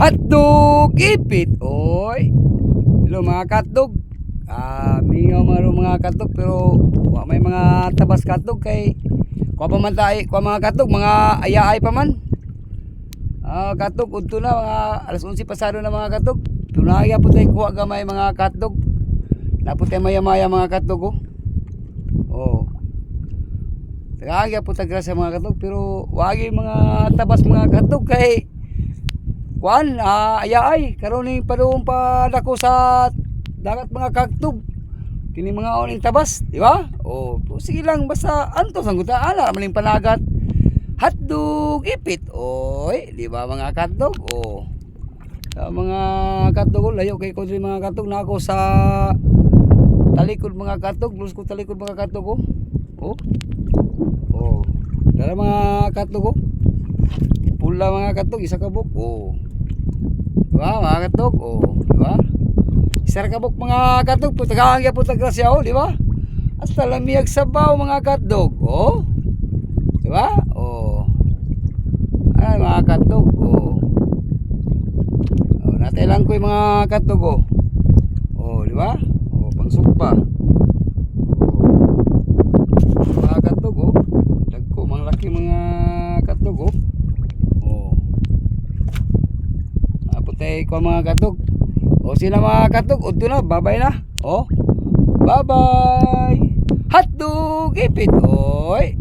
Hotdog ipit. Oy. Hello mga katdog. Mingaw maro mga katdog pero may mga tabas katdog kay kuha pa man tayo, kuha mga katdog, mga ayaay pa man. Katdog udto na mga alas 11 pasado na mga katdog. Tunaya po tayo kuha gamay mga katdog. Napot tayo maya-maya mga katdog oh. Tagagya po tagra sa mga katdog pero wagi mga tabas mga katdog kay kuan ayaay karon ning padung pa dako sa dagat mga katdog. Kini mga uning tabas, di ba? Sige lang basta antos ang guta ana maling panagat. Hotdog ipit. Oy, di ba mga katdog? Mga katdog layo kay ko mga katdog na ako sa talikod mga katdog, lus ko talikod mga katdog Dara mga katdog pula mga katdog isa ka buk. Diba mga katdog? Diba? Isa ka buk mga katdog, putagangya putagrasya di ba? Hasta lamiyag sabaw mga katdog. Diba? Ay mga katdog. Natay lang ko yung mga katdog diba? Pangsugpa. Mga katdog dagko mga laki mga katdog Apotay ko mga katdog. Sila mga katdog, udto na, bye-bye na. Bye-bye. Hotdog ipit. Oy.